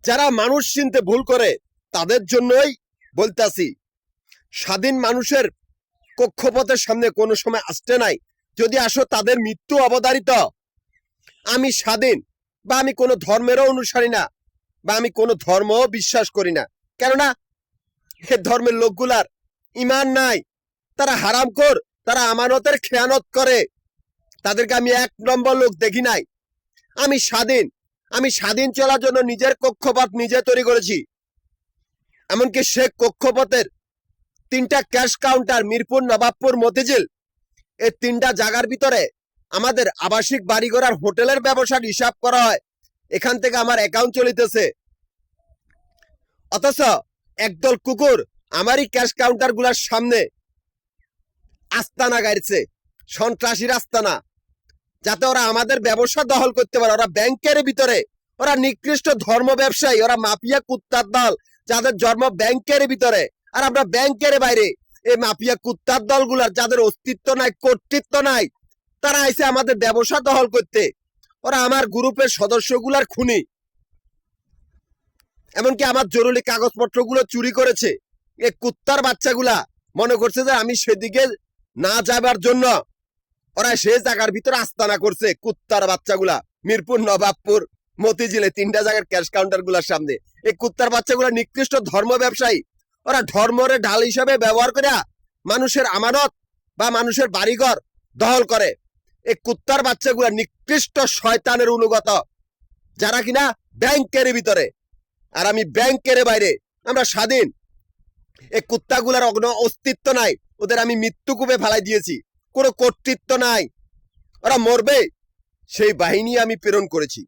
যারা মানুষ চিনতে ভুল করে তাদের জন্যই বলতাছি, স্বাধীন মানুষের কক্ষপথের সামনে কোনো সময় আসতে নাই। যদি আসো তাদের মৃত্যু অবধারিত। আমি স্বাধীন, বা আমি কোনো ধর্মেরও অনুসারী না, বা আমি কোনো ধর্মও বিশ্বাস করি না। কেননা এ ধর্মের লোকগুলার ইমান নাই, তারা হারামখোর, তারা আমানতের খেয়ানত করে। তাদেরকে আমি এক নম্বর লোক দেখি নাই। আমি স্বাধীন, আমি স্বাধীন চলার জন্য নিজের কক্ষপথ নিজে তৈরি করেছি। এমনকি সে কক্ষপথের 3টা ক্যাশ কাউন্টার, মিরপুর, নবাবপুর, মতিঝিল, এই 3টা জায়গার ভিতরে আমাদের আবাসিক বাড়িঘর আর হোটেলের ব্যবসার হিসাব করা হয়। এখান থেকে আমার অ্যাকাউন্ট চলিতেছে। অথচ একদল কুকুর আমারই ক্যাশ কাউন্টার গুলার সামনে আস্তানা গাইছে, সন্ত্রাসীর আস্তানা, যাতে ওরা আমাদের ব্যবসা দখল করতে পারে। ওরা ব্যাংকের ভিতরে, ওরা নিকৃষ্ট ধর্ম ব্যবসায়ী, ওরা মাফিয়া কুত্তার দল, যাদের জন্ম ব্যাংকের ভিতরে, আর আমরা ব্যাংকের বাইরে। এই মাফিয়া কুত্তার দলগুলার যাদের অস্তিত্ব নাই, কর্তৃত্ব নাই, তারা আইছে আমাদের ব্যবসা দখল করতে। ওরা আমার গ্রুপের সদস্যগুলার খুনি, এমনকি আমার জরুরি কাগজপত্রগুলো চুরি করেছে। এই কুত্তার বাচ্চাগুলা মনে করছে যে আমি সেদিকে না যাবার জন্য ওরা সে জায়গার ভিতরে আস্তানা করছে। কুত্তার বাচ্চাগুলা মিরপুর, নবাবপুর, মতিঝিলে 3টা জায়গার ক্যাশ কাউন্টার গুলার সামনে। এই কুত্তার বাচ্চাগুলা নিকৃষ্ট ধর্ম ব্যবসায়ী। ওরা ধর্মরে ঢাল হিসাবে ব্যবহার করে মানুষের আমানত বা মানুষের বাড়িঘর দখল করে। এই কুত্তার বাচ্চাগুলা নিকৃষ্ট শয়তানের অনুগত, যারা কিনা ব্যাংকের ভিতরে, আর আমি ব্যাংকের বাইরে। আমরা স্বাধীন। এই কুত্তাগুলার অস্তিত্ব নাই, ওদের আমি মৃত্যুকূপে ফেলাই দিয়েছি। কোনো কর্তৃত্ব নাই, ওরা মরবে, সেই বাহিনী আমি প্রেরণ করেছি।